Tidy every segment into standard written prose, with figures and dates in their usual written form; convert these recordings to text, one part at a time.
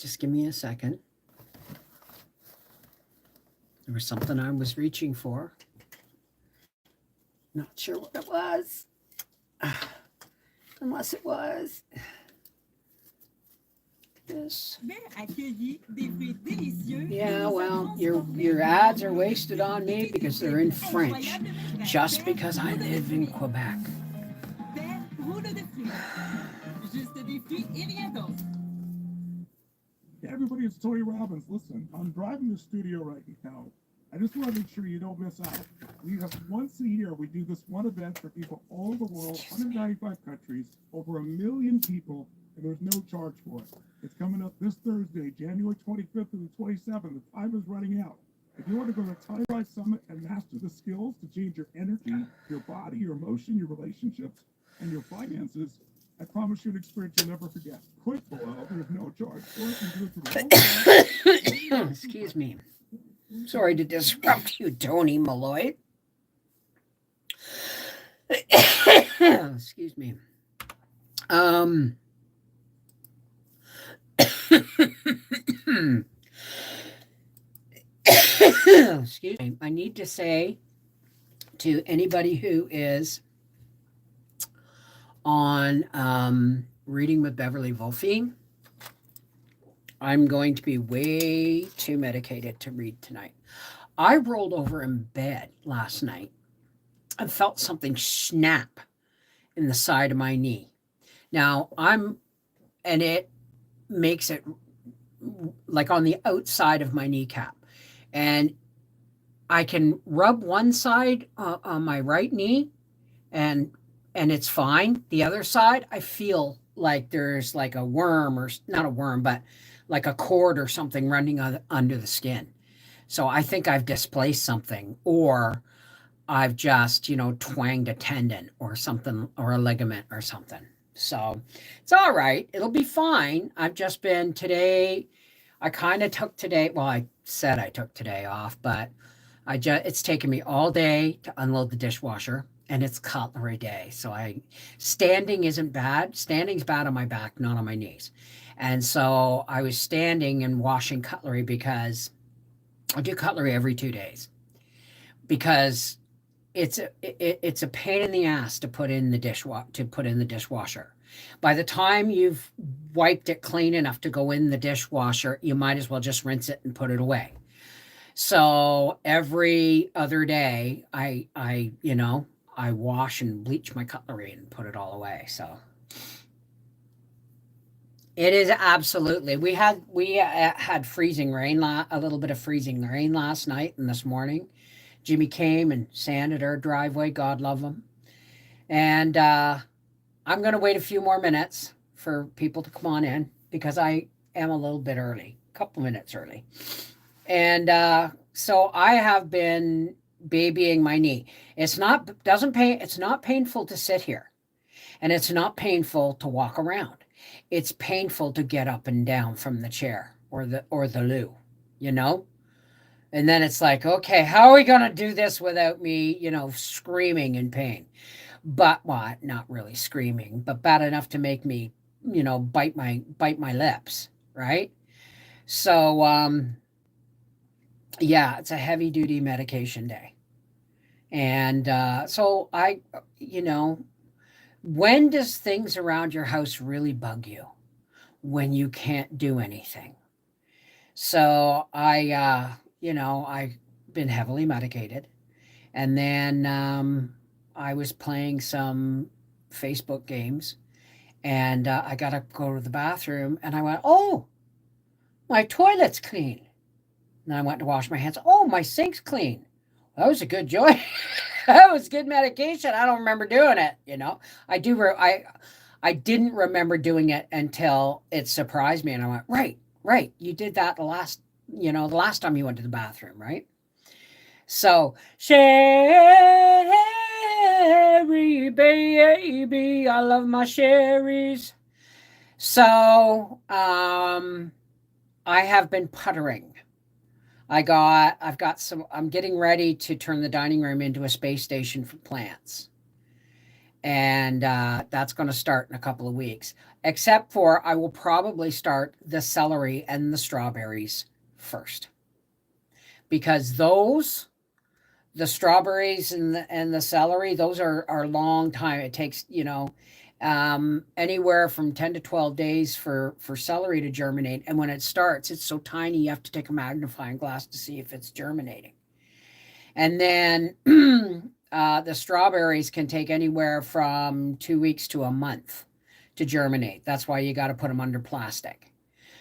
Just give me a second. There was something I was reaching for. Not sure what it was. Unless it was this. Yeah, well, your ads are wasted on me because they're in French. Just because I live in Quebec. Hey everybody, it's Tony Robbins. Listen, I'm driving the studio right now. I just want to make sure you don't miss out. We have once a year, we do this one event for people all over the world, 195 countries, over 1 million people, and there's no charge for it. It's coming up this Thursday, January 25th and the 27th. The time is running out. If you want to go to the Tire Summit and master the skills to change your energy, your body, your emotion, your relationships, and your finances, I promise you an experience you'll never forget. Click below. There's no charge for it. Excuse me. Sorry to disrupt you, Tony Malloy. Excuse me. Excuse me. I need to say to anybody who is on Reading with Beverly Wolfe, I'm going to be way too medicated to read tonight. I rolled over in bed last night and felt something snap in the side of my knee. Now and it makes it like on the outside of my kneecap. And I can rub one side on my right knee and it's fine. The other side, I feel like there's like a worm, or not a worm, but like a cord or something running under the skin. So I think I've displaced something, or I've just, twanged a tendon or something, or a ligament or something. So it's all right. It'll be fine. I've just been today. I kind of took today. Well, I said I took today off, but it's taken me all day to unload the dishwasher, and it's cutlery day. So standing isn't bad. Standing's bad on my back, not on my knees. And so I was standing and washing cutlery because I do cutlery every 2 days, because it's a pain in the ass to put in the dishwasher. By the time you've wiped it clean enough to go in the dishwasher, you might as well just rinse it and put it away. So every other day, I wash and bleach my cutlery and put it all away. So it is absolutely. We had freezing rain, a little bit of freezing rain last night and this morning. Jimmy came and sanded our driveway. God love him. And I'm going to wait a few more minutes for people to come on in, because I am a little bit early, a couple minutes early. And so I have been babying my knee. It's not painful to sit here, and it's not painful to walk around. It's painful to get up and down from the chair or the loo, And then it's like, okay, how are we going to do this without me, screaming in pain? But not really screaming, but bad enough to make me, bite my lips, right? So yeah, it's a heavy duty medication day. And so when does things around your house really bug you? When you can't do anything. So I've been heavily medicated. And then I was playing some Facebook games, and I got to go to the bathroom, and I went, oh, my toilet's clean. And I went to wash my hands. Oh, my sink's clean. That was a good joy. That was good medication. I don't remember doing it. I didn't remember doing it until it surprised me, and I went, right. You did that the last time you went to the bathroom, right? So, Sherry, baby, I love my Sherrys. So, I have been puttering. I'm getting ready to turn the dining room into a space station for plants. And that's going to start in a couple of weeks. Except for I will probably start the celery and the strawberries first. Because the strawberries and the celery, those are long time. It takes, anywhere from 10 to 12 days for celery to germinate. And when it starts, it's so tiny, you have to take a magnifying glass to see if it's germinating. And then the strawberries can take anywhere from 2 weeks to a month to germinate. That's why you got to put them under plastic.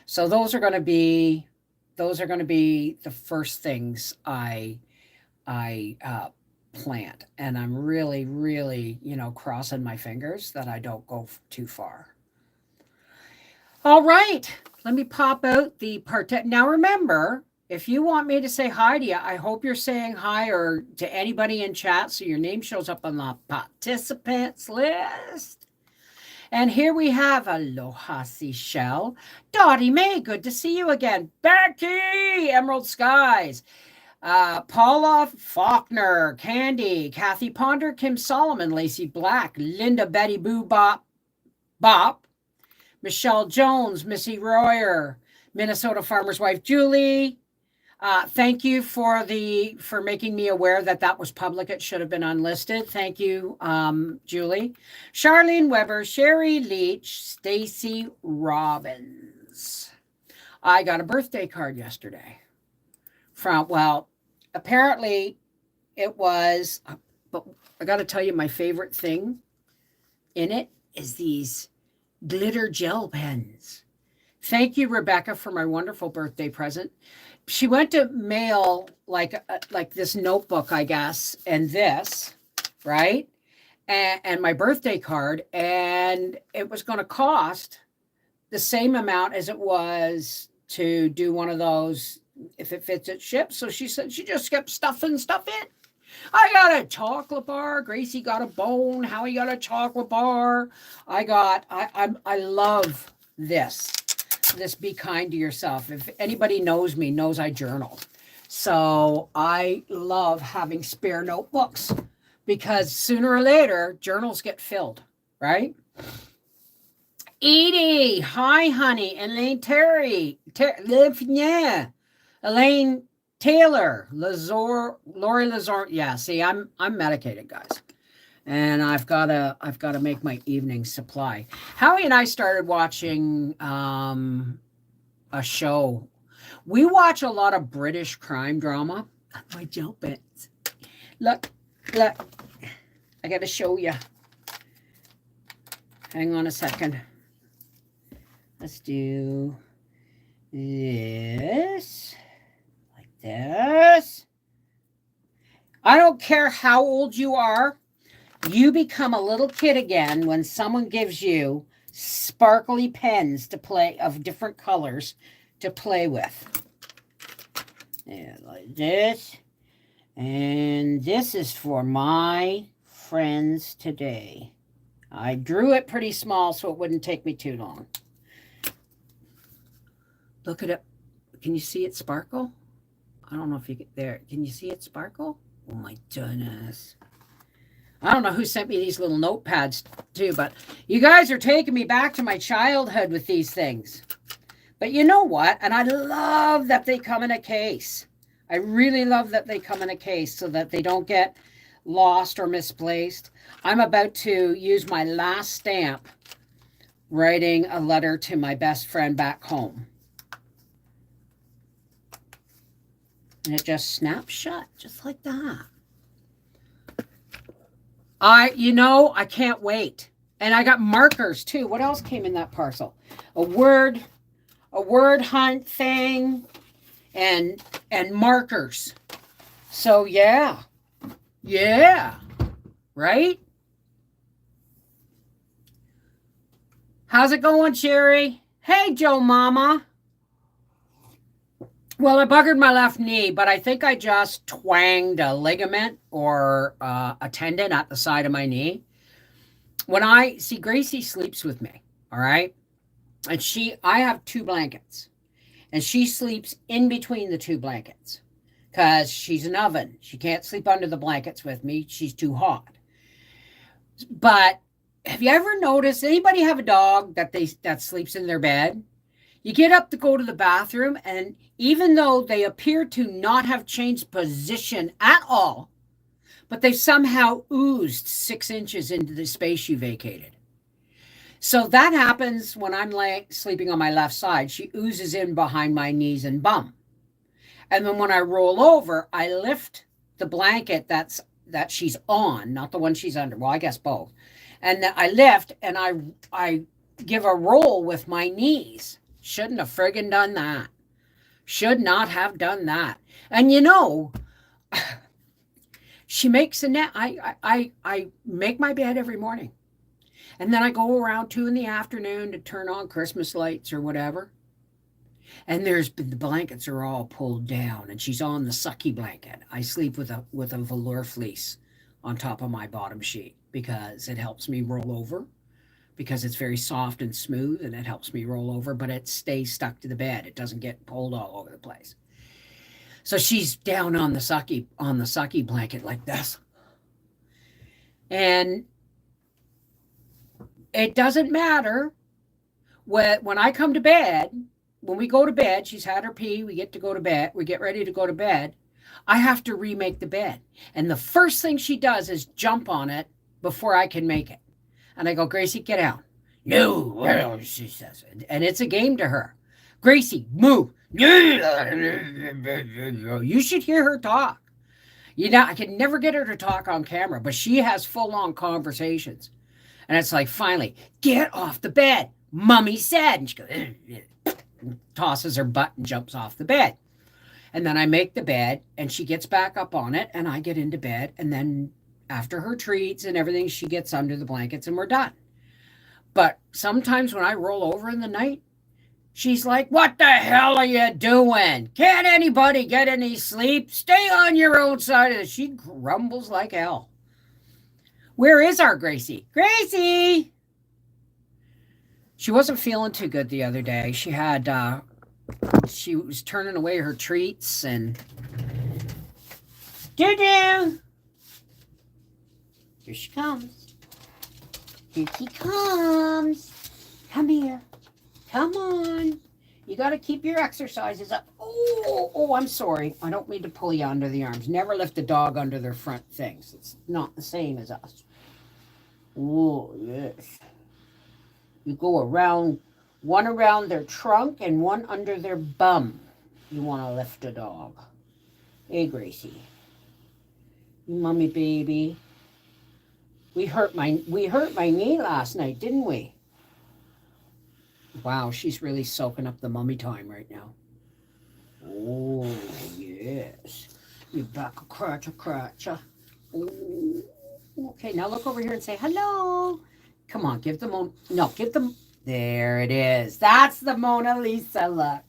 So those are going to be the first things I plant, and I'm really, really, crossing my fingers that I don't go too far. All right, let me pop out the part. Now remember, if you want me to say hi to you, I hope you're saying hi or to anybody in chat so your name shows up on the participants list. And here we have Aloha Seashell. Dottie May, good to see you again. Becky, Emerald Skies. Paula Faulkner, Candy, Kathy Ponder, Kim Solomon, Lacey Black, Linda Betty Boo Bop, Michelle Jones, Missy Royer, Minnesota Farmer's Wife Julie. Thank you for making me aware that was public. It should have been unlisted. Thank you, Julie. Charlene Weber, Sherry Leach, Stacy Robbins. I got a birthday card yesterday apparently it was, but I got to tell you, my favorite thing in it is these glitter gel pens. Thank you, Rebecca, for my wonderful birthday present. She went to mail like this notebook, I guess, and this, right? And my birthday card, and it was going to cost the same amount as it was to do one of those, if it fits, it ships. So she said she just kept stuffing stuff in. I got a chocolate bar. Gracie got a bone. Howie got a chocolate bar. I love this Be Kind to Yourself. If anybody knows me, knows I journal. So I love having spare notebooks because sooner or later, journals get filled, right? Edie, hi, honey. Elaine Terry, Elaine Taylor, Lori Lazor. Yeah, see, I'm medicated, guys. And I've gotta make my evening supply. Howie and I started watching a show. We watch a lot of British crime drama. My gel pens. Look. I gotta show you. Hang on a second. Let's do this. Like this. I don't care how old you are. You become a little kid again when someone gives you sparkly pens to play of different colors to play with. Yeah, like this. And this is for my friends today. I drew it pretty small so it wouldn't take me too long. Look at it. Can you see it sparkle? I don't know if you get there. Can you see it sparkle? Oh my goodness. I don't know who sent me these little notepads too, but you guys are taking me back to my childhood with these things. But you know what? And I love that they come in a case. I really love that they come in a case so that they don't get lost or misplaced. I'm about to use my last stamp writing a letter to my best friend back home. And it just snaps shut, just like that. I can't wait. And I got markers too. What else came in that parcel? A word hunt thing and markers. So yeah. Right? How's it going, Sherry? Hey, Joe Mama. Well, I buggered my left knee, but I think I just twanged a ligament or a tendon at the side of my knee. Gracie sleeps with me, all right? And I have 2 blankets, and she sleeps in between the 2 blankets because she's an oven. She can't sleep under the blankets with me. She's too hot. But have you ever noticed anybody have a dog that sleeps in their bed? You get up to go to the bathroom, and even though they appear to not have changed position at all, but they somehow oozed 6 inches into the space you vacated. So that happens when I'm sleeping on my left side. She oozes in behind my knees and bum. And then when I roll over, I lift the blanket that she's on, not the one she's under. Well, I guess both. And then I lift and I give a roll with my knees. Shouldn't have friggin' done that. Should not have done that. And she makes a net. I make my bed every morning. And then I go around 2 in the afternoon to turn on Christmas lights or whatever. And the blankets are all pulled down, and she's on the sucky blanket. I sleep with a velour fleece on top of my bottom sheet because it helps me roll over, because it's very soft and smooth, and it helps me roll over, but it stays stuck to the bed. It doesn't get pulled all over the place. So she's down on the sucky blanket like this. And it doesn't matter when I come to bed. When we go to bed, she's had her pee, we get to go to bed, we get ready to go to bed, I have to remake the bed. And the first thing she does is jump on it before I can make it. And I go, Gracie, get out. No, she says. And it's a game to her. Gracie, move. You should hear her talk. I can never get her to talk on camera, but she has full-on conversations. And it's like, finally, get off the bed. Mommy said. And she goes, tosses her butt and jumps off the bed. And then I make the bed, and she gets back up on it, and I get into bed. And then after her treats and everything, she gets under the blankets, and we're done. But sometimes when I roll over in the night, she's like, what the hell are you doing? Can't anybody get any sleep? Stay on your own side of it. She grumbles like hell. Where is our Gracie? Gracie! She wasn't feeling too good the other day. She was turning away her treats and doo-doo. Here she comes. Here she comes. Come here. Come on. You got to keep your exercises up. Oh, I'm sorry. I don't mean to pull you under the arms. Never lift a dog under their front things. It's not the same as us. Oh, yes. You go around, one around their trunk and one under their bum. You want to lift a dog. Hey, Gracie. Mommy baby. We hurt my knee last night, didn't we? Wow, she's really soaking up the mummy time right now. Oh, yes. You back a cratcha. Oh, okay, now look over here and say hello. Come on, give them. There it is. That's the Mona Lisa look.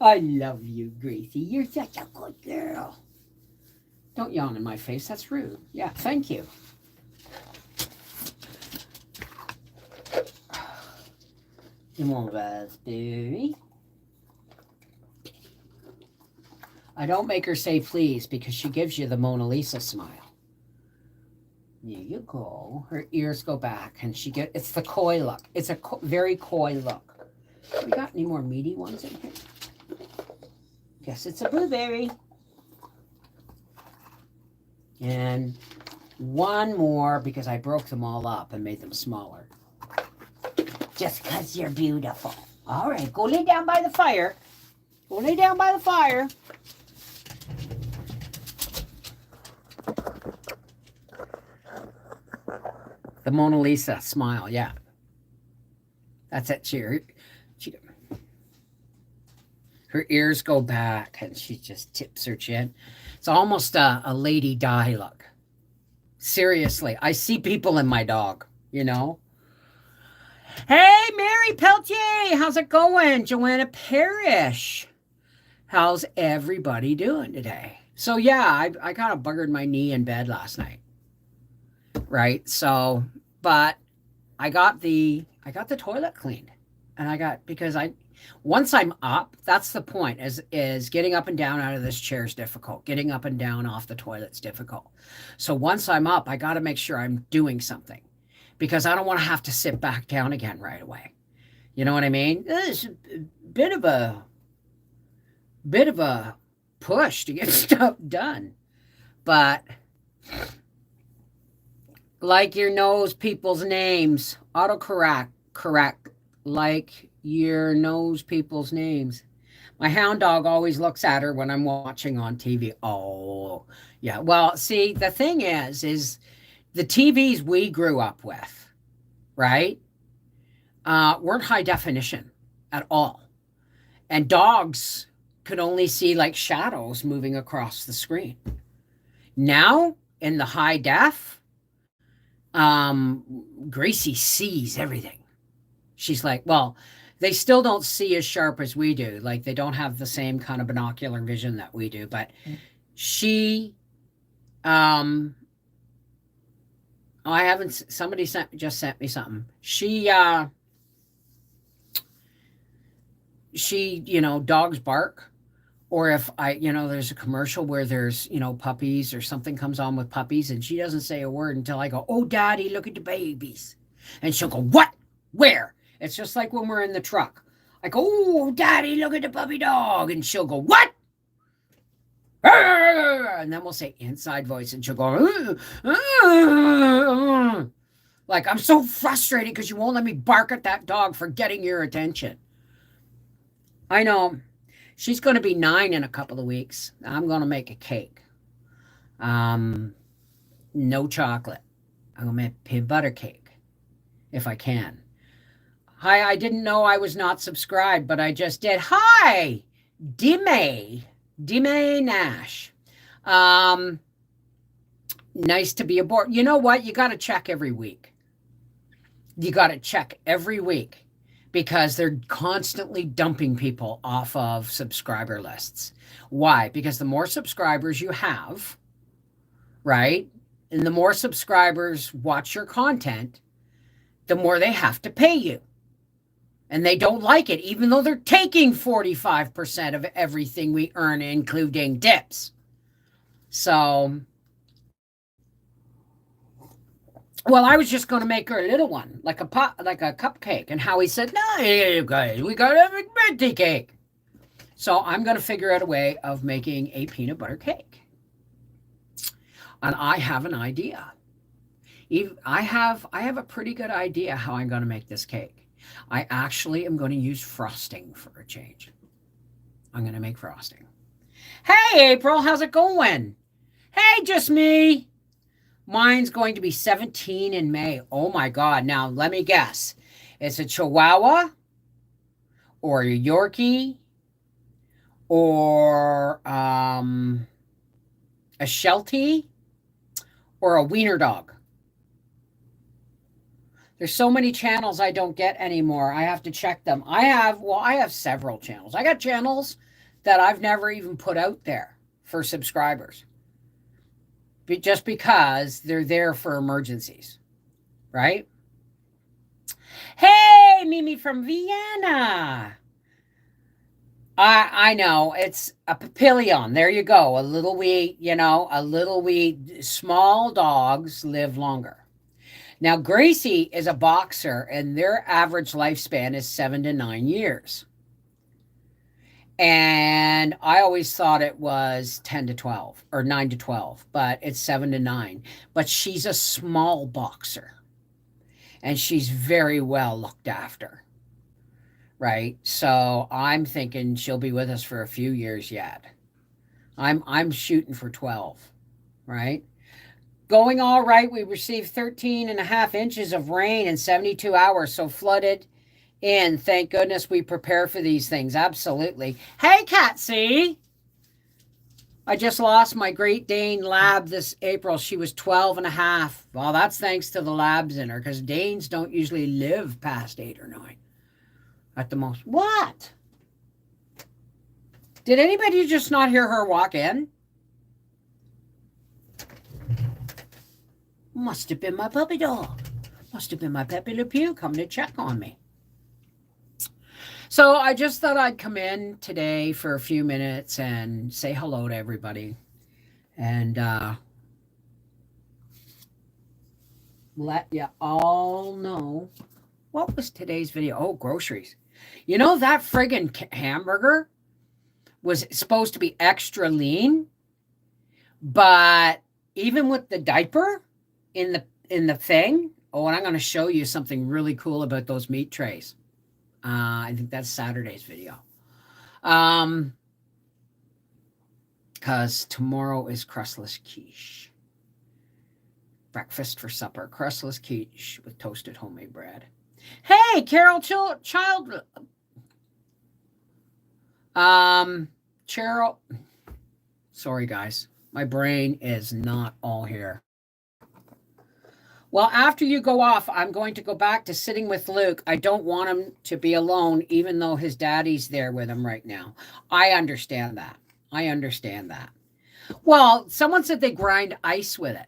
I love you, Gracie. You're such a good girl. Don't yawn in my face. That's rude. Yeah, thank you. Come on, raspberry. I don't make her say please because she gives you the Mona Lisa smile. There you go. Her ears go back and it's the coy look. It's a very coy look. We got any more meaty ones in here? Guess it's a blueberry. And one more because I broke them all up and made them smaller. Just because you're beautiful. All right, go lay down by the fire. Go lay down by the fire. The Mona Lisa smile, yeah. That's it. Her ears go back and she just tips her chin. It's almost a Lady Di look. Seriously, I see people in my dog, you know. Hey, Mary Peltier, how's it going? Joanna Parrish, how's everybody doing today? So yeah, I kind of buggered my knee in bed last night. Right. So, but I got the toilet cleaned, and once I'm up, that's the point is getting up and down out of this chair is difficult. Getting up and down off the toilet's difficult. So once I'm up, I got to make sure I'm doing something. because I don't want to have to sit back down again right away. You know what I mean? It's a bit of a push to get stuff done. But like your knows people's names, correct, like your knows people's names. My hound dog always looks at her when I'm watching on TV. Oh, yeah. Well, see, the thing is the TVs we grew up with, right, weren't high definition at all. And dogs could only see like shadows moving across the screen. Now, in the high def, Gracie sees everything. She's like, well, they still don't see as sharp as we do. Like they don't have the same kind of binocular vision that we do. But she, I haven't. Somebody just sent me something. She, dogs bark, or if there's a commercial where there's puppies or something comes on with puppies, and she doesn't say a word until I go, "Oh, Daddy, look at the babies," and she'll go, "What? Where?" It's just like when we're in the truck. I go, "Oh, Daddy, look at the puppy dog," and she'll go, "What?" And then we'll say inside voice, and she'll go, like, I'm so frustrated because you won't let me bark at that dog for getting your attention. I know. She's going to be 9 in a couple of weeks. I'm going to make a cake. No chocolate. I'm going to make peanut butter cake if I can. Hi, I didn't know I was not subscribed, but I just did. Hi, Dime Nash. Nice to be aboard. You know what? You got to check every week. You got to check every week because they're constantly dumping people off of subscriber lists. Why? Because the more subscribers you have, right? And the more subscribers watch your content, the more they have to pay you. And they don't like it, even though they're taking 45% of everything we earn, including tips. So, well, I was just going to make her a little one, like a cupcake. And Howie said, "No, you guys, we got to have a birthday cake." So I'm going to figure out a way of making a peanut butter cake. And I have an idea. I have a pretty good idea how I'm going to make this cake. I actually am going to use frosting for a change. I'm going to make frosting. Hey, April, how's it going? Hey, just me. Mine's going to be 17 in May. Oh, my God. Now, let me guess. It's a Chihuahua or a Yorkie or a Sheltie or a Wiener dog. There's so many channels I don't get anymore. I have to check them. I have several channels. I got channels that I've never even put out there for subscribers. Just because they're there for emergencies, right? Hey, Mimi from Vienna. I know, it's a papillon. There you go. A little wee, small dogs live longer. Now, Gracie is a boxer, and their average lifespan is 7 to 9 years. And I always thought it was 10 to 12 or 9 to 12, but it's 7 to 9. But she's a small boxer, and she's very well looked after, right? So I'm thinking she'll be with us for a few years yet. I'm shooting for 12, right? Going all right. We received 13.5 inches of rain in 72 hours, so flooded in. Thank goodness we prepare for these things. Absolutely. Hey, Catsy. I just lost my Great Dane lab this April. She was 12.5. Well, that's thanks to the labs in her, because Danes don't usually live past 8 or 9 at the most. What? Did anybody just not hear her walk in? Must have been my puppy dog. Must have been my Pepe Le Pew coming to check on me. So I just thought I'd come in today for a few minutes and say hello to everybody. And let you all know what was today's video. Oh, groceries. You know that friggin' hamburger was supposed to be extra lean, but even with the diaper in the thing. Oh, and I'm going to show you something really cool about those meat trays. I think that's Saturday's video. Because tomorrow is crustless quiche. Breakfast for supper, crustless quiche with toasted homemade bread. Hey, Carol Child. Cheryl. Sorry, guys. My brain is not all here. Well, after you go off, I'm going to go back to sitting with Luke. I don't want him to be alone, even though his daddy's there with him right now. I understand that. I understand that. Well, someone said they grind ice with it.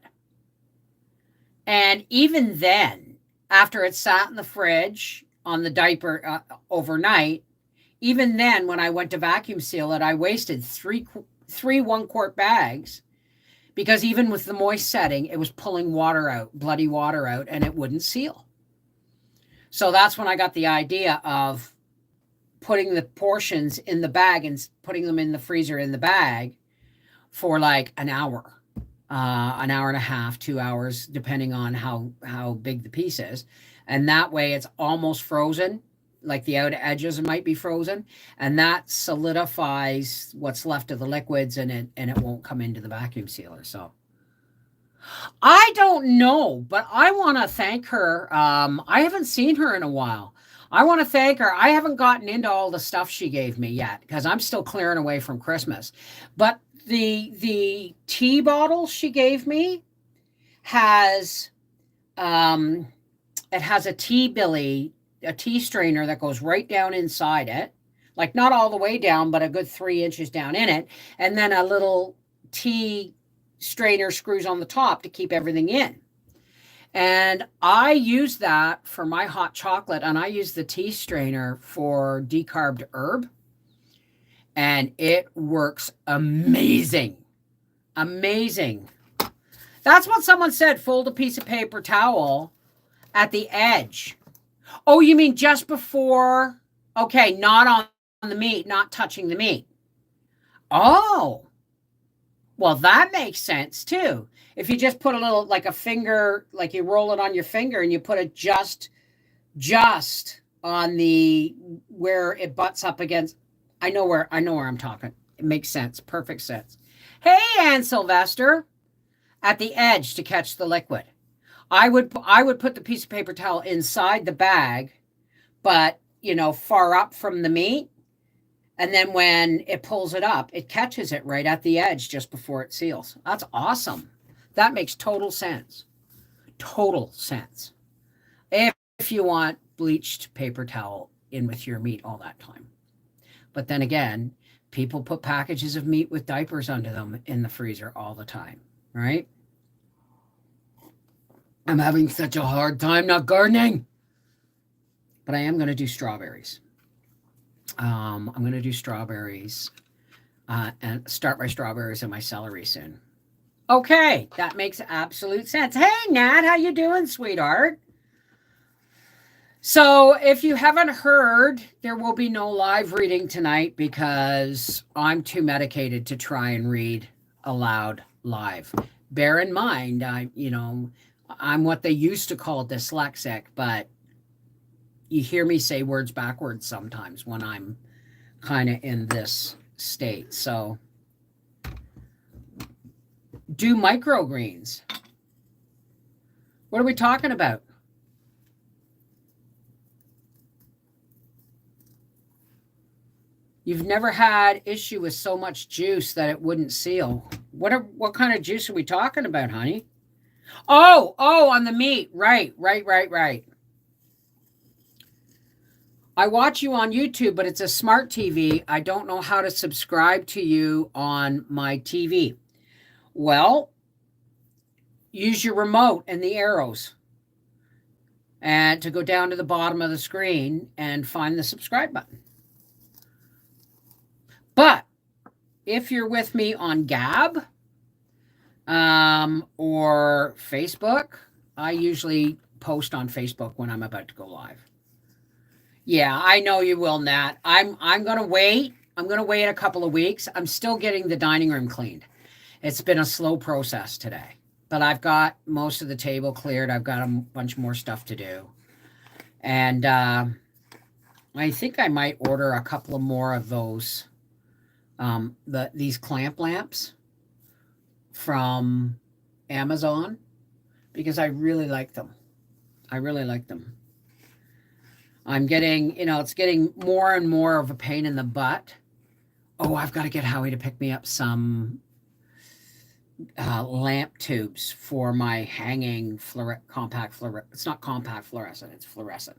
And even then, after it sat in the fridge on the diaper overnight, even then, when I went to vacuum seal it, I wasted three 1-quart bags because even with the moist setting, it was pulling water out, bloody water out, and it wouldn't seal. So that's when I got the idea of putting the portions in the bag and putting them in the freezer in the bag for like an hour and a half, 2 hours, depending on how big the piece is. And that way it's almost frozen, like the outer edges might be frozen, and that solidifies what's left of the liquids, and it won't come into the vacuum sealer. So I don't know, but I want to thank her. I haven't seen her in a while. I want to thank her. I haven't gotten into all the stuff she gave me yet because I'm still clearing away from Christmas. But the tea bottle she gave me has it has a tea strainer that goes right down inside it, like not all the way down, but a good 3 inches down in it, and then a little tea strainer screws on the top to keep everything in. And I use that for my hot chocolate, and I use the tea strainer for decarbed herb, and it works amazing. Amazing. That's what someone said. Fold a piece of paper towel at the edge. Oh, you mean just before? Okay, not on the meat, not touching the meat. Oh, well, that makes sense too. If you just put a little, like a finger, like you roll it on your finger and you put it just on the, where it butts up against, I know where I'm talking. It makes sense. Perfect sense. Hey, Ann Sylvester, at the edge to catch the liquid. I would put the piece of paper towel inside the bag, but far up from the meat. And then when it pulls it up, it catches it right at the edge just before it seals. That's awesome. That makes total sense. Total sense. If you want bleached paper towel in with your meat all that time. But then again, people put packages of meat with diapers under them in the freezer all the time, right? I'm having such a hard time not gardening. But I am going to do strawberries. I'm going to do strawberries and start my strawberries and my celery soon. Okay, that makes absolute sense. Hey, Nat, how you doing, sweetheart? So if you haven't heard, there will be no live reading tonight because I'm too medicated to try and read aloud live. Bear in mind, I'm what they used to call dyslexic, but you hear me say words backwards sometimes when I'm kind of in this state. So do microgreens. What are we talking about? You've never had issue with so much juice that it wouldn't seal. What kind of juice are we talking about, honey? Oh, on the meat. Right. I watch you on YouTube, but it's a smart TV. I don't know how to subscribe to you on my TV. Well, use your remote and the arrows and to go down to the bottom of the screen and find the subscribe button. But if you're with me on Gab or Facebook I usually post on Facebook when I'm about to go live. Yeah, I know you will, Nat. I'm gonna wait. I'm gonna wait a couple of weeks. I'm still getting the dining room cleaned. It's been a slow process today, but I've got most of the table cleared. I've got a bunch more stuff to do, and I think I might order a couple of more of those these clamp lamps from Amazon because I really like them. I really like them. I'm getting, it's getting more and more of a pain in the butt. Oh, I've got to get Howie to pick me up some lamp tubes for my hanging compact fluorescent. It's not compact fluorescent, it's fluorescent.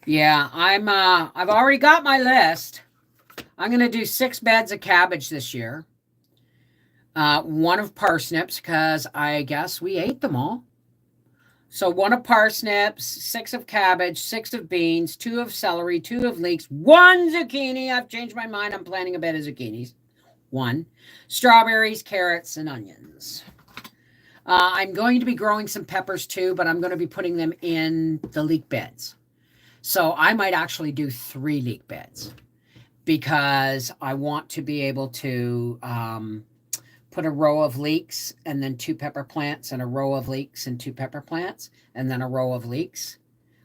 Yeah, I've already got my list. I'm going to do 6 beds of cabbage this year. 1 of parsnips because I guess we ate them all. So 1 of parsnips, 6 of cabbage, 6 of beans, 2 of celery, 2 of leeks, 1 zucchini. I've changed my mind. I'm planting a bed of zucchinis. 1. Strawberries, carrots, and onions. I'm going to be growing some peppers too, but I'm going to be putting them in the leek beds. So I might actually do 3 leek beds because I want to be able to put a row of leeks and then 2 pepper plants and a row of leeks and 2 pepper plants and then a row of leeks.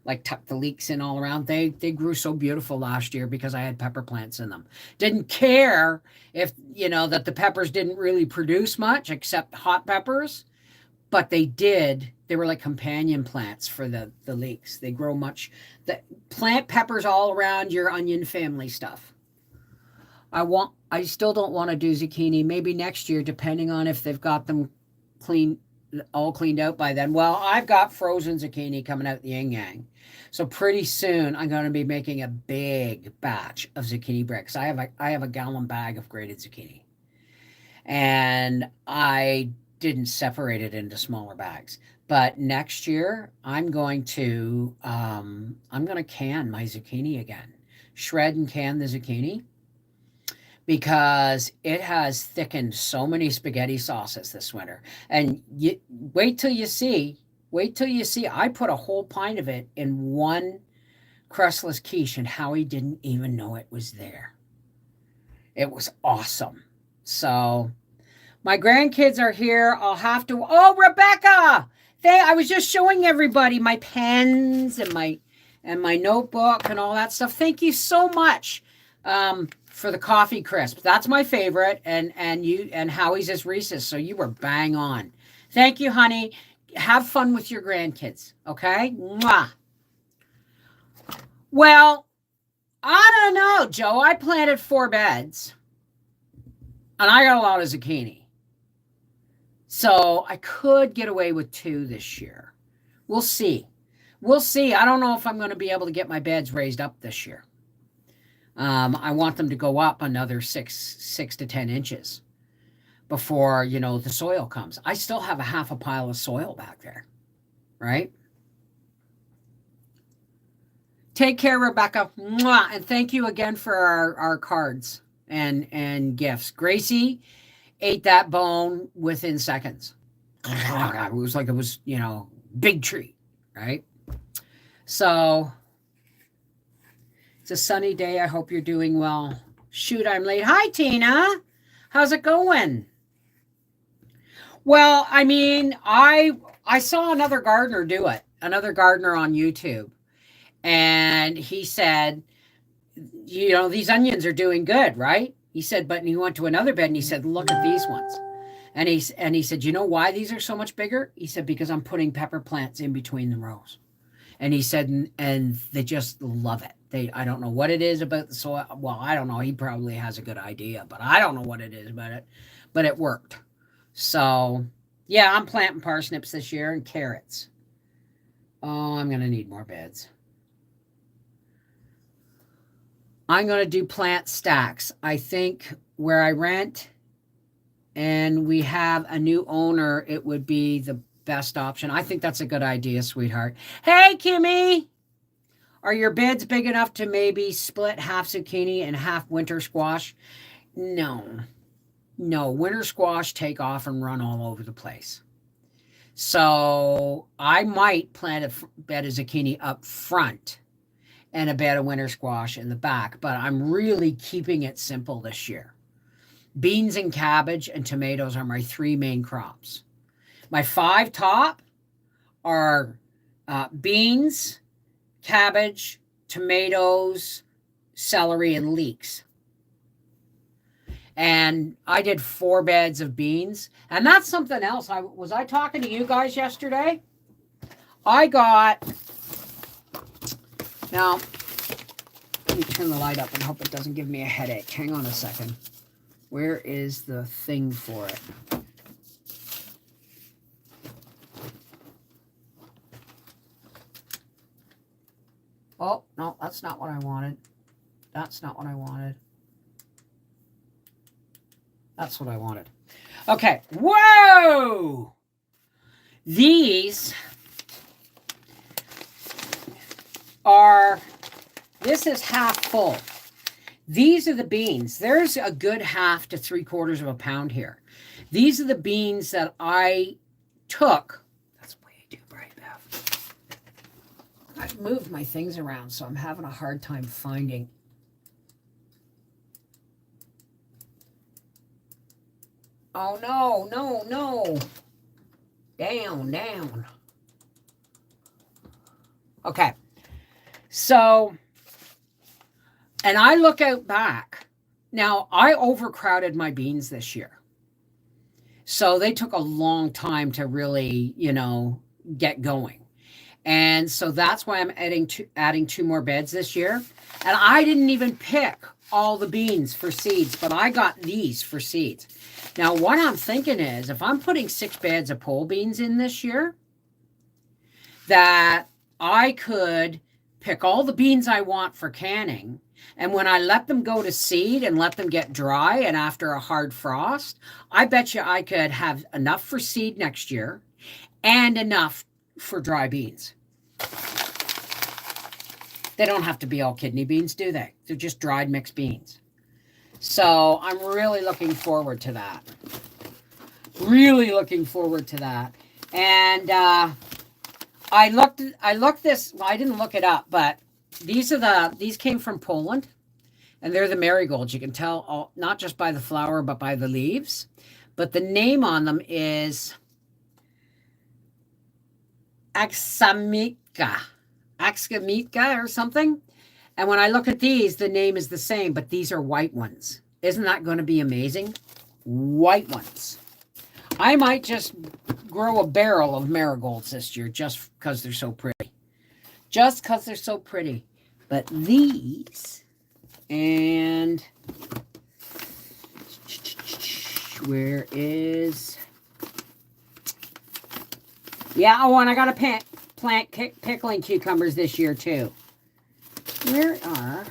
Like tuck the leeks in all around. They grew so beautiful last year because I had pepper plants in them. Didn't care if, that the peppers didn't really produce much except hot peppers, but they did. They were like companion plants for the leeks. They grow much. Plant peppers all around your onion family stuff. I still don't want to do zucchini. Maybe next year, depending on if they've got them all cleaned out by then. Well, I've got frozen zucchini coming out the yin yang. So pretty soon I'm going to be making a big batch of zucchini bricks. I have a gallon bag of grated zucchini. And I didn't separate it into smaller bags. But next year I'm going to can my zucchini again. Shred and can the zucchini because it has thickened so many spaghetti sauces this winter. And wait till you see, I put a whole pint of it in 1 crustless quiche and Howie didn't even know it was there. It was awesome. So my grandkids are here. I'll have to, Rebecca, I was just showing everybody my pens and my notebook and all that stuff. Thank you so much. For the coffee crisp. That's my favorite. And Howie's is Reese's. So you were bang on. Thank you, honey. Have fun with your grandkids. Okay? Mwah. Well, I don't know, Joe. I planted 4 beds. And I got a lot of zucchini. So I could get away with 2 this year. We'll see. I don't know if I'm going to be able to get my beds raised up this year. I want them to go up another 6 to 10 inches before, the soil comes. I still have a half a pile of soil back there, right? Take care, Rebecca. Mwah. And thank you again for our cards and gifts. Gracie ate that bone within seconds. It was like it was, big treat, right? So it's a sunny day. I hope you're doing well. Shoot, I'm late. Hi, Tina. How's it going? Well, I mean, I saw another gardener do it, another gardener on YouTube. And he said, these onions are doing good, right? He said, but he went to another bed and he said, look at these ones. And he said, you know why these are so much bigger? He said, because I'm putting pepper plants in between the rows. And he said, and they just love it. I don't know what it is about the soil. Well, I don't know. He probably has a good idea, but I don't know what it is about it. But it worked. So, yeah, I'm planting parsnips this year and carrots. Oh, I'm going to need more beds. I'm going to do plant stacks. I think where I rent and we have a new owner, it would be the best option. I think that's a good idea, sweetheart. Hey, Kimmy. Are your beds big enough to maybe split half zucchini and half winter squash? No. no, winter squash take off and run all over the place. So I might plant a bed of zucchini up front and a bed of winter squash in the back, but I'm really keeping it simple this year. Beans and cabbage and tomatoes are my 3 main crops. My 5 top are beans, cabbage, tomatoes, celery, and leeks. And I did 4 beds of beans. And that's something else. Was I talking to you guys yesterday? I got, now, let me turn the light up and hope it doesn't give me a headache. Hang on a second. Where is the thing for it? Oh, no, that's not what I wanted. That's not what I wanted. That's what I wanted. Okay. Whoa! These are, this is half full. These are the beans. There's a good half to 3/4 of a pound here. These are the beans that I took. That's way too bright, Bev. I've moved my things around, so I'm having a hard time finding. Oh, no, no, no. Down, down. Okay. So, and I look out back. Now, I overcrowded my beans this year. So they took a long time to really, get going. And so that's why I'm adding 2 more beds this year. And I didn't even pick all the beans for seeds, but I got these for seeds. Now, what I'm thinking is, if I'm putting 6 beds of pole beans in this year, that I could pick all the beans I want for canning, and when I let them go to seed and let them get dry and after a hard frost, I bet you I could have enough for seed next year and enough for dry beans. They don't have to be all kidney beans, do they? They're just dried mixed beans. So I'm really looking forward to that. Really looking forward to that. And I looked this, well, I didn't look it up, but these came from Poland, and they're the marigolds. You can tell not just by the flower, but by the leaves. But the name on them is Aksamitka or something. And when I look at these, the name is the same, but these are white ones. Isn't that going to be amazing? White ones. I might just grow a barrel of marigolds this year just because they're so pretty. Just because they're so pretty. But these, and where is, yeah, oh, and I got to plant pickling cucumbers this year too. Where are,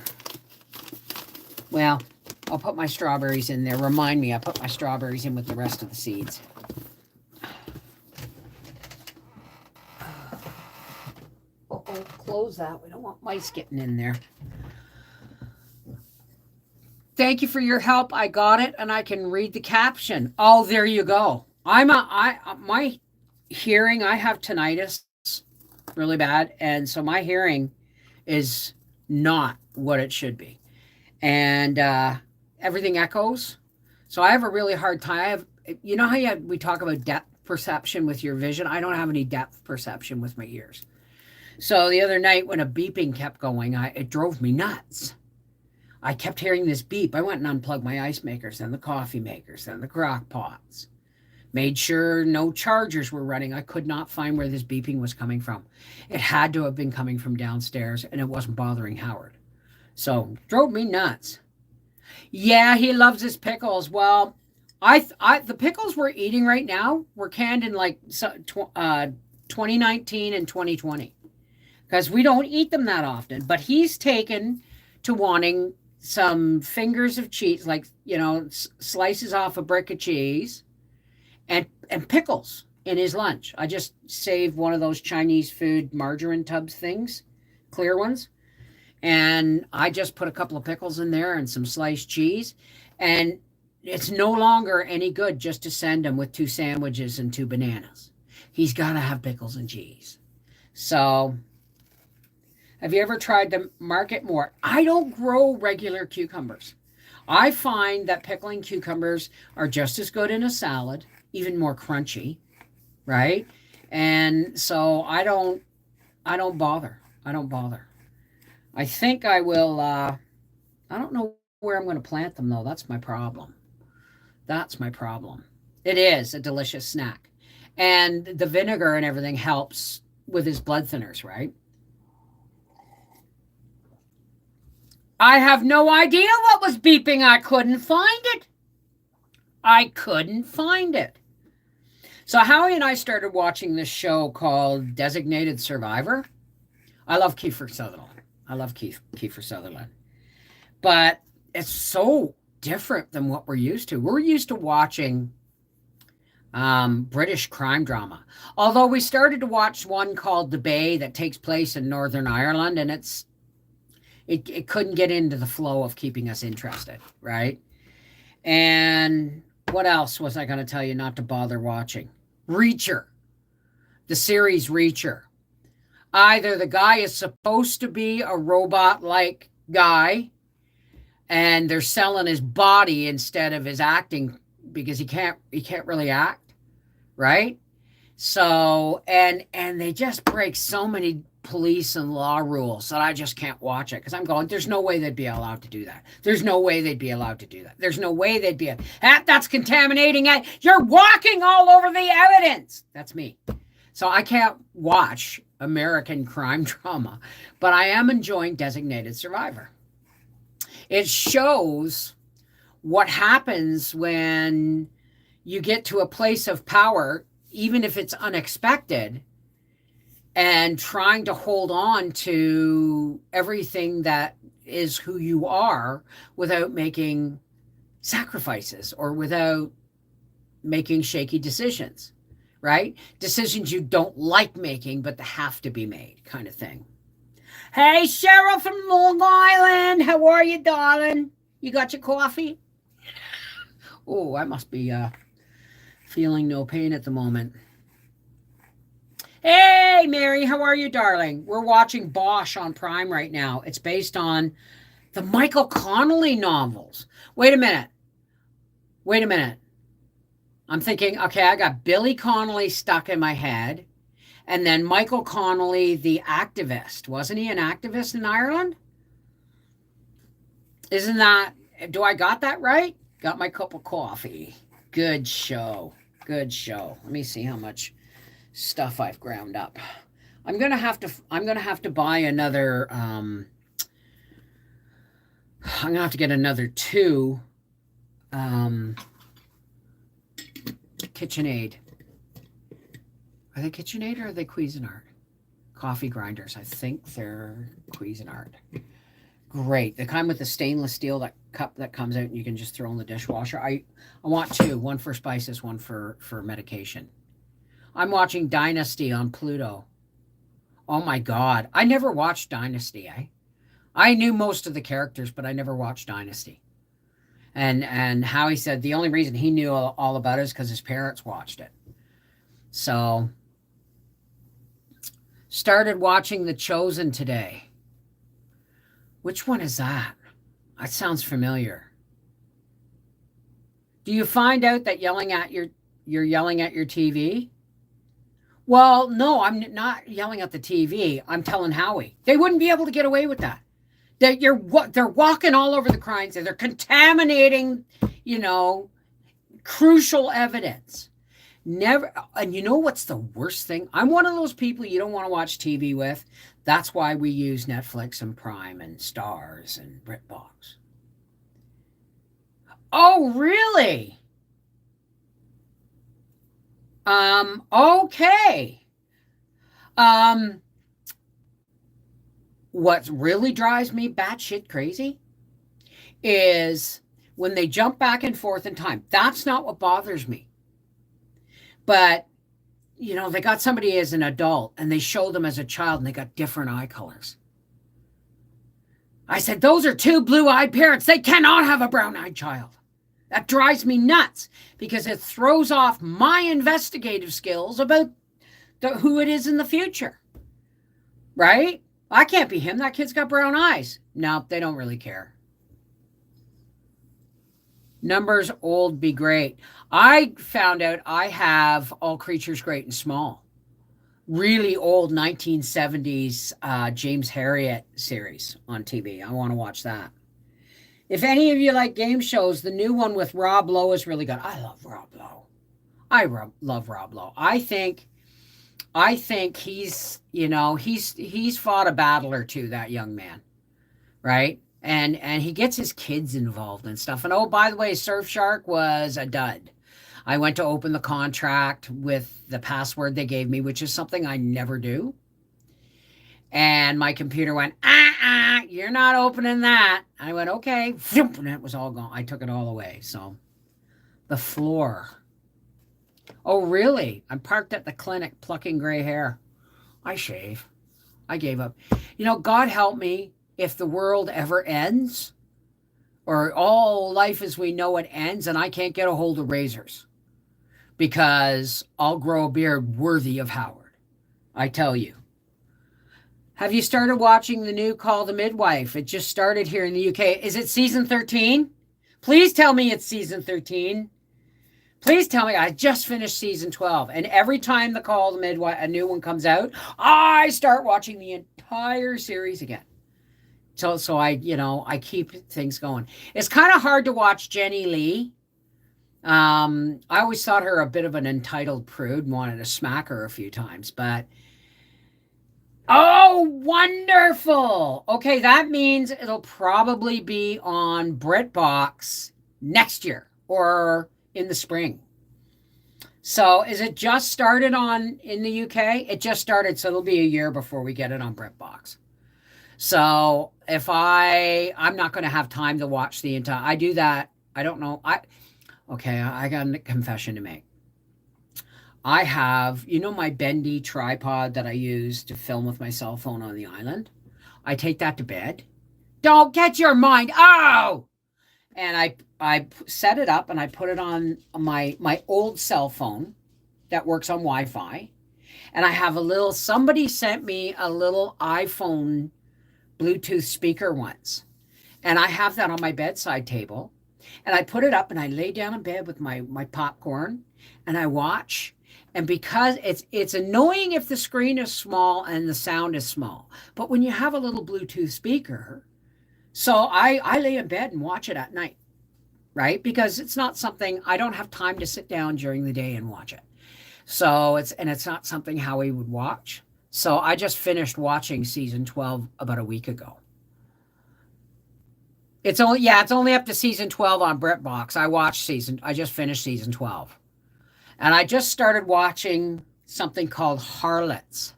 well, I'll put my strawberries in there. Remind me, I put my strawberries in with the rest of the seeds. Uh-oh, close that. We don't want mice getting in there. Thank you for your help. I got it, and I can read the caption. Oh, there you go. My hearing, I have tinnitus really bad, and so my hearing is not what it should be. And everything echoes. So I have a really hard time. You know how we talk about depth perception with your vision? I don't have any depth perception with my ears. So the other night when a beeping kept going, it drove me nuts. I kept hearing this beep. I went and unplugged my ice makers, then the coffee makers, then the crock pots. Made sure no chargers were running. I could not find where this beeping was coming from. It had to have been coming from downstairs, and it wasn't bothering Howard. So, drove me nuts. Yeah, he loves his pickles. Well, the pickles we're eating right now were canned in like 2019 and 2020. Because we don't eat them that often. But he's taken to wanting some fingers of cheese, like, slices off a brick of cheese, and pickles in his lunch. I just saved one of those Chinese food margarine tubs things, clear ones. And I just put a couple of pickles in there and some sliced cheese. And it's no longer any good just to send him with 2 sandwiches and 2 bananas. He's got to have pickles and cheese. So, have you ever tried to market more? I don't grow regular cucumbers. I find that pickling cucumbers are just as good in a salad, even more crunchy, right? And so I don't bother. I don't bother. I think I will I don't know where I'm going to plant them though. That's my problem. That's my problem. It is a delicious snack. And the vinegar and everything helps with his blood thinners, right? I have no idea what was beeping. I couldn't find it. I couldn't find it. So Howie and I started watching this show called Designated Survivor. I love Kiefer Sutherland. I love Kiefer Sutherland. But it's so different than what we're used to. We're used to watching British crime drama. Although we started to watch one called The Bay that takes place in Northern Ireland, and it couldn't get into the flow of keeping us interested, right? And what else was I going to tell you not to bother watching? Reacher, the series Reacher. Either the guy is supposed to be a robot-like guy, and they're selling his body instead of his acting because he can't really act, right? So and they just break so many police and law rules that I just can't watch it because I'm going, there's no way they'd be allowed to do that. There's no way they'd be allowed to do that. There's no way they'd be that's contaminating it. You're walking all over the evidence. That's me. So I can't watch American crime drama, but I am enjoying Designated Survivor. It shows what happens when you get to a place of power, even if it's unexpected, and trying to hold on to everything that is who you are without making sacrifices or without making shaky decisions, right? Decisions you don't like making, but they have to be made, kind of thing. Hey, Cheryl from Long Island. How are you, darling? You got your coffee? Oh, I must be feeling no pain at the moment. Hey, Mary, how are you, darling? We're watching Bosch on Prime right now. It's based on the Michael Connelly novels. Wait a minute. I'm thinking, okay, I got Billy Connolly stuck in my head. And then Michael Connelly, the activist. Wasn't he an activist in Ireland? Isn't that, do I got that right? Got my cup of coffee. Good show. Good show. Let me see how much stuff I've ground up. I'm gonna have to buy another I'm gonna have to get another 2 KitchenAid. Are they KitchenAid or are they Cuisinart? Coffee grinders. I think they're Cuisinart. Great. The kind with the stainless steel, that cup that comes out and you can just throw in the dishwasher. I want 2. One for spices, one for medication. I'm watching Dynasty on Pluto. Oh my God. I never watched Dynasty, eh? I knew most of the characters, but I never watched Dynasty. And Howie said the only reason he knew all about it is because his parents watched it. So, started watching The Chosen today. Which one is that? That sounds familiar. Do you find out that you're yelling at your TV? Well, no, I'm not yelling at the TV. I'm telling Howie. They wouldn't be able to get away with that. They're walking all over the crime scene. They're contaminating, crucial evidence. Never. And you know what's the worst thing? I'm one of those people you don't want to watch TV with. That's why we use Netflix and Prime and Stars and BritBox. Oh, really? Okay. What really drives me batshit crazy is when they jump back and forth in time. That's not what bothers me. But, they got somebody as an adult and they show them as a child and they got different eye colors. I said, those are 2 blue-eyed parents. They cannot have a brown-eyed child. That drives me nuts because it throws off my investigative skills about who it is in the future, right? I can't be him. That kid's got brown eyes. No, they don't really care. Numbers old be great. I found out I have All Creatures Great and Small. Really old 1970s James Herriot series on TV. I want to watch that. If any of you like game shows, the new one with Rob Lowe is really good. I love Rob Lowe. Love Rob Lowe. I think he's, he's fought a battle or two, that young man, right? And he gets his kids involved and stuff. And oh, by the way, Surfshark was a dud. I went to open the contract with the password they gave me, which is something I never do. And my computer went, you're not opening that. I went, okay. And it was all gone. I took it all away. So the floor. Oh, really? I'm parked at the clinic plucking gray hair. I shave. I gave up. God help me if the world ever ends or all life as we know it ends and I can't get a hold of razors because I'll grow a beard worthy of Howard. I tell you. Have you started watching the new Call the Midwife? It just started here in the UK. Is it season 13? Please tell me it's season 13. Please tell me. I just finished season 12. And every time the Call the Midwife, a new one comes out, I start watching the entire series again. So I keep things going. It's kind of hard to watch Jenny Lee. I always thought her a bit of an entitled prude and wanted to smack her a few times, but oh, wonderful. Okay, that means it'll probably be on BritBox next year or in the spring. So is it just started in the UK? It just started, so it'll be a year before we get it on BritBox. So if I'm not going to have time to watch the entire, I do that. I don't know. I got a confession to make. I have, my bendy tripod that I use to film with my cell phone on the island. I take that to bed. Don't get your mind. Oh! And I set it up and I put it on my old cell phone that works on Wi-Fi. And I have somebody sent me a little iPhone Bluetooth speaker once. And I have that on my bedside table. And I put it up and I lay down in bed with my popcorn and I watch. And because it's annoying if the screen is small and the sound is small. But when you have a little Bluetooth speaker, so I lay in bed and watch it at night, right? Because it's not something, I don't have time to sit down during the day and watch it. So it's not something Howie would watch. So I just finished watching season 12 about a week ago. It's only up to season 12 on BritBox. I just finished season 12. And I just started watching something called Harlots.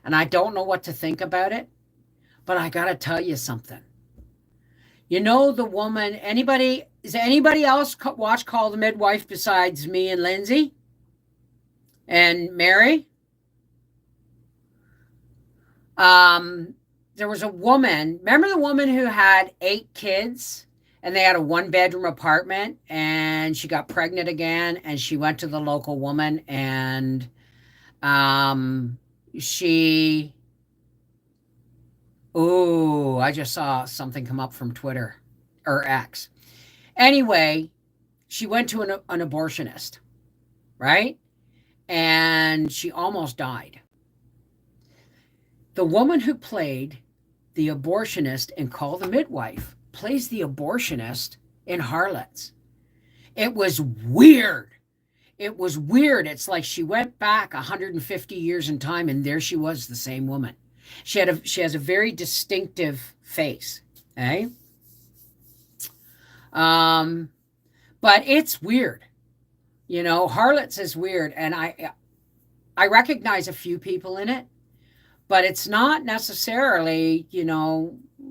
And I don't know what to think about it, but I got to tell you something. The woman, does anybody else watch Call the Midwife besides me and Lindsay and Mary? There was a woman, remember the woman who had 8 kids and they had a 1-bedroom apartment and she got pregnant again and she went to the local woman and I just saw something come up from Twitter or X. Anyway, she went to an abortionist, right? And she almost died. The woman who played the abortionist in Call the Midwife plays the abortionist in Harlots. It was weird. It's like she went back 150 years in time and there she was, the same woman. She has a very distinctive face, eh? But it's weird. Harlots is weird and I recognize a few people in it. But it's not necessarily,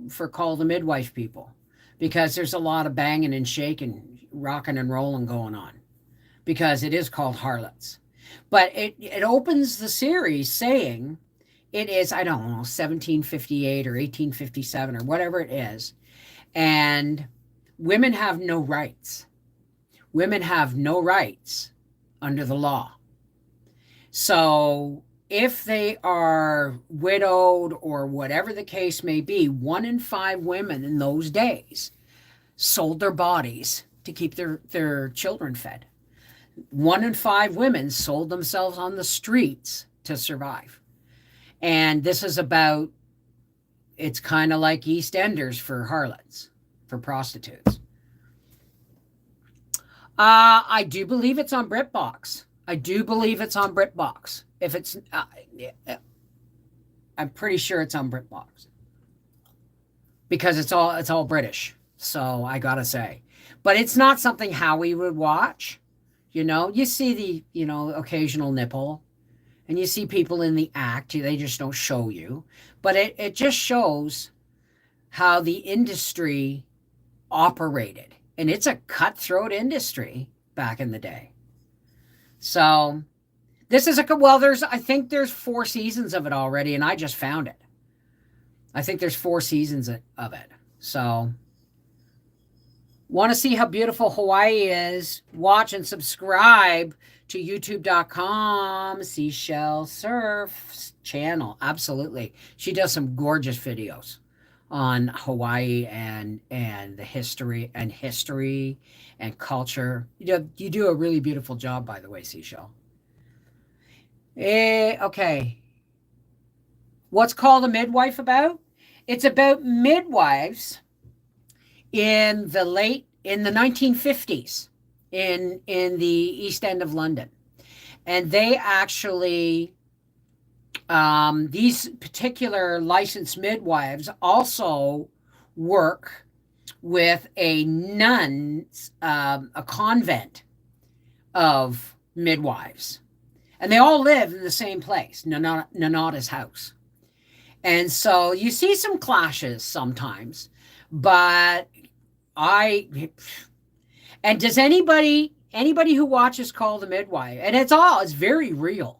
for Call the Midwife people, because there's a lot of banging and shaking, rocking and rolling going on, because it is called Harlots. But it opens the series saying it is, I don't know, 1758 or 1857 or whatever it is, and women have no rights. women have no rights under the law. So if they are widowed or whatever the case may be, 1 in 5 women in those days sold their bodies to keep their children fed. 1 in 5 women sold themselves on the streets to survive. And this is about, it's kind of like EastEnders for harlots, for prostitutes. I do believe it's on BritBox. I do believe it's on BritBox. If it's, I'm pretty sure it's on BritBox because it's all British. So I gotta say, but it's not something Howie would watch. You know, you see the, you know, occasional nipple, and you see people in the act. They just don't show you, but it just shows how the industry operated, and it's a cutthroat industry back in the day. So this is I think there's 4 seasons of it already, and I just found it. I think there's 4 seasons of it. So want to see how beautiful Hawaii is? Watch and subscribe to youtube.com Seashell Surf channel. Absolutely. She does some gorgeous videos on Hawaii and the history and culture. You do a really beautiful job, by the way, Seashell. Okay. What's Called a Midwife about? It's about midwives in the 1950s in the East End of London. And they actually, these particular licensed midwives also work with a nuns, a convent of midwives. And they all live in the same place, Nonada's house. And so you see some clashes sometimes, but and does anybody who watches Call the Midwife, and it's very real.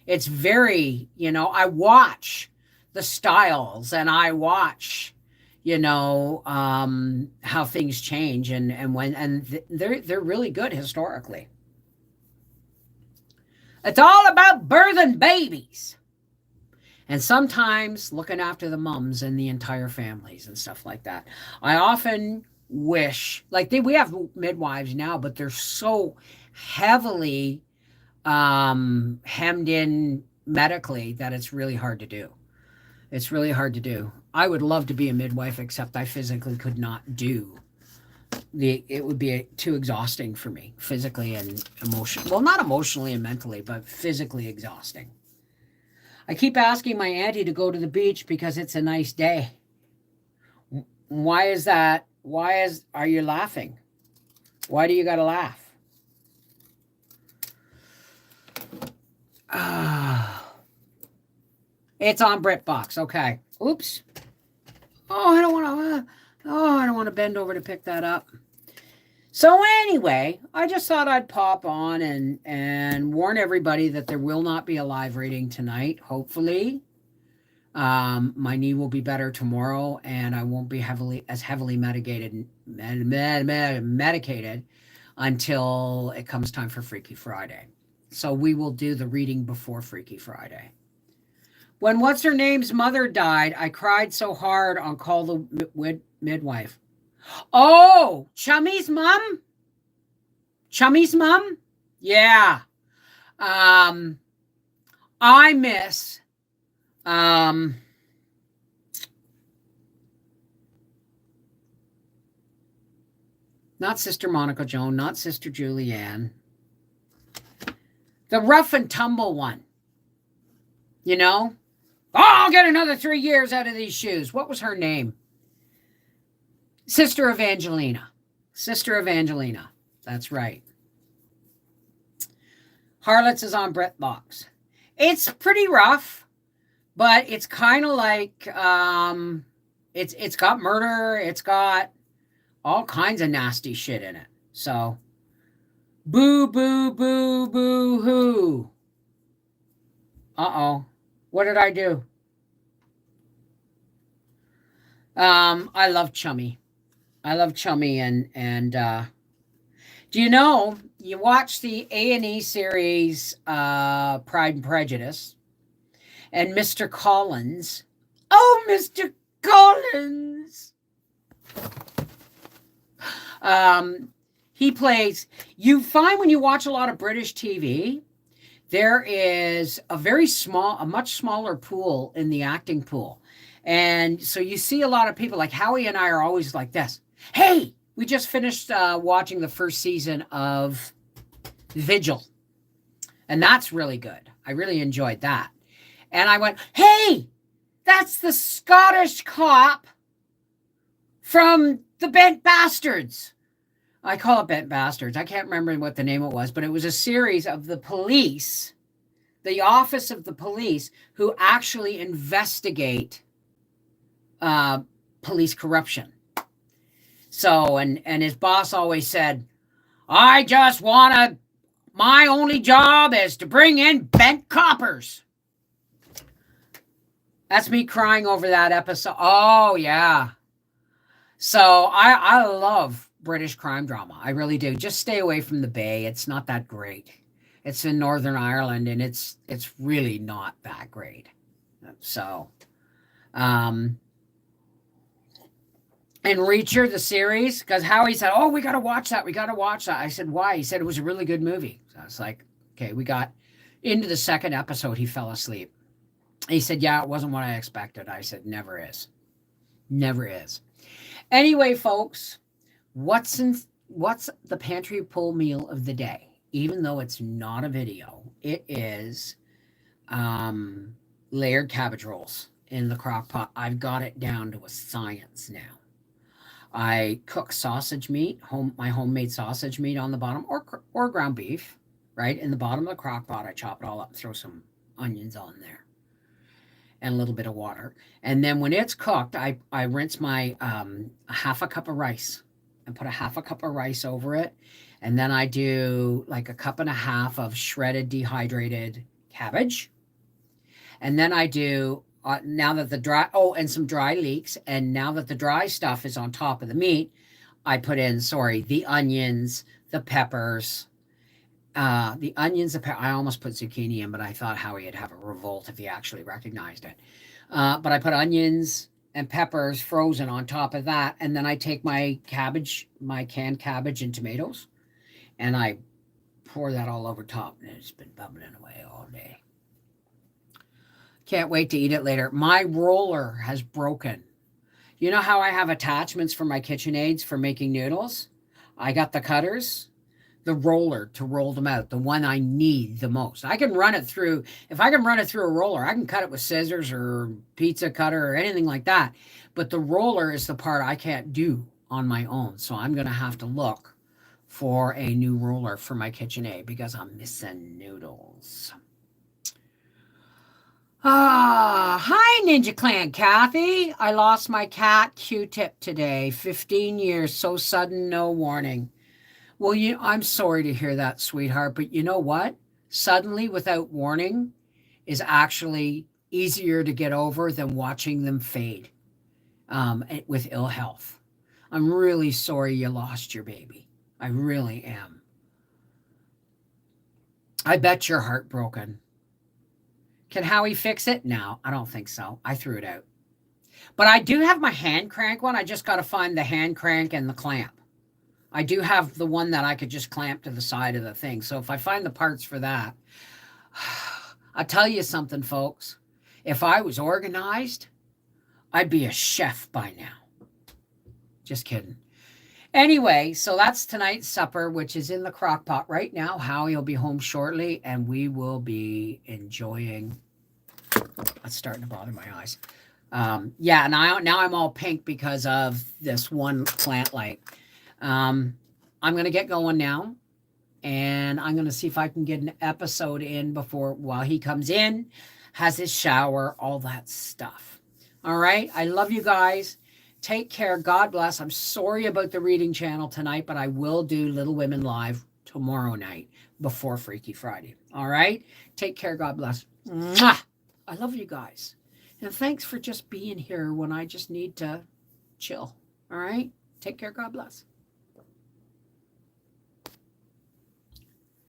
It's very, you know, I watch the styles and I watch, you know, how things change and they're really good historically. It's all about birthing babies. And sometimes looking after the mums and the entire families and stuff like that. I often wish, like we have midwives now, but they're so heavily hemmed in medically that it's really hard to do. It's really hard to do. I would love to be a midwife, except I physically could not do it would be too exhausting for me, physically and emotionally. Well, not emotionally and mentally, but physically exhausting. I keep asking my auntie to go to the beach because it's a nice day. Why is that? Are you laughing? Why do you gotta laugh? It's on BritBox. Okay. Oops. I don't want to bend over to pick that up. So anyway, I just thought I'd pop on and warn everybody that there will not be a live reading tonight, hopefully. My knee will be better tomorrow, and I won't be heavily medicated until it comes time for Freaky Friday. So we will do the reading before Freaky Friday. When what's-her-name's mother died, I cried so hard on Call the Midwife. Oh, Chummy's mom? Chummy's mom? Yeah. I miss not Sister Monica Joan, not Sister Julianne. The rough and tumble one. You know? Oh, I'll get another 3 years out of these shoes. What was her name? Sister Evangelina. Sister Evangelina. That's right. Harlots is on BritBox. It's pretty rough, but it's kind of like it's got murder, it's got all kinds of nasty shit in it. So boo boo boo boo hoo. Uh-oh. What did I do? I love Chummy. I love Chummy and Do you know you watch the A&E series Pride and Prejudice and Mr. Collins? Oh, Mr. Collins. Um, he plays. You find when you watch a lot of British TV, there is a much smaller pool in the acting pool. And so you see a lot of people like Howie and I are always like this. Hey, we just finished watching the first season of Vigil. And that's really good. I really enjoyed that. And I went, hey, that's the Scottish cop from the Bent Bastards. I call it Bent Bastards. I can't remember what the name it was, but it was a series of the police, the office of the police, who actually investigate police corruption. So, and his boss always said, my only job is to bring in bent coppers. That's me crying over that episode. Oh, yeah. So I love British crime drama. I really do. Just stay away from the Bay. It's not that great. It's in Northern Ireland, and it's really not that great. So, and Reacher, the series, because Howie said, oh, we got to watch that. We got to watch that. I said, why? He said it was a really good movie. So I was like, okay, we got into the second episode. He fell asleep. He said, yeah, it wasn't what I expected. I said, never is. Never is. Anyway, folks, what's the pantry pull meal of the day? Even though it's not a video, it is layered cabbage rolls in the crock pot. I've got it down to a science now. I cook sausage meat, my homemade sausage meat on the bottom, or ground beef, right? In the bottom of the crock pot, I chop it all up and throw some onions on there and a little bit of water. And then when it's cooked, I rinse my half a cup of rice and put a half a cup of rice over it. And then I do like a cup and a half of shredded dehydrated cabbage. And then I do, now that the dry, and some dry leeks. And now that the dry stuff is on top of the meat, I put in, the onions, the peppers, I almost put zucchini in, but I thought Howie would have a revolt if he actually recognized it. But I put onions and peppers frozen on top of that. And then I take my canned cabbage and tomatoes, and I pour that all over top. And it's been bubbling away all day. Can't wait to eat it later. My roller has broken. You know how I have attachments for my KitchenAids for making noodles? I got the cutters, the roller to roll them out, the one I need the most. I can run it through. If I can run it through a roller, I can cut it with scissors or pizza cutter or anything like that. But the roller is the part I can't do on my own. So I'm going to have to look for a new roller for my KitchenAid because I'm missing noodles. Hi, Ninja Clan Kathy. I lost my cat Q-Tip today. 15 years, so sudden, no warning. Well, I'm sorry to hear that, sweetheart, but you know what? Suddenly, without warning, is actually easier to get over than watching them fade with ill health. I'm really sorry you lost your baby. I really am. I bet you're heartbroken. Can Howie fix it? No, I don't think so. I threw it out. But I do have my hand crank one. I just got to find the hand crank and the clamp. I do have the one that I could just clamp to the side of the thing. So if I find the parts for that, I'll tell you something, folks. If I was organized, I'd be a chef by now. Just kidding. Anyway, so that's tonight's supper, which is in the crock pot right now. Howie will be home shortly, and we will be enjoying. That's starting to bother my eyes. Yeah, now I'm all pink because of this one plant light. I'm going to get going now, and I'm going to see if I can get an episode in while he comes in, has his shower, all that stuff. All right, I love you guys. Take care. God bless. I'm sorry about the reading channel tonight, but I will do Little Women Live tomorrow night before Freaky Friday. All right? Take care. God bless. Mwah! I love you guys. And thanks for just being here when I just need to chill. All right? Take care. God bless.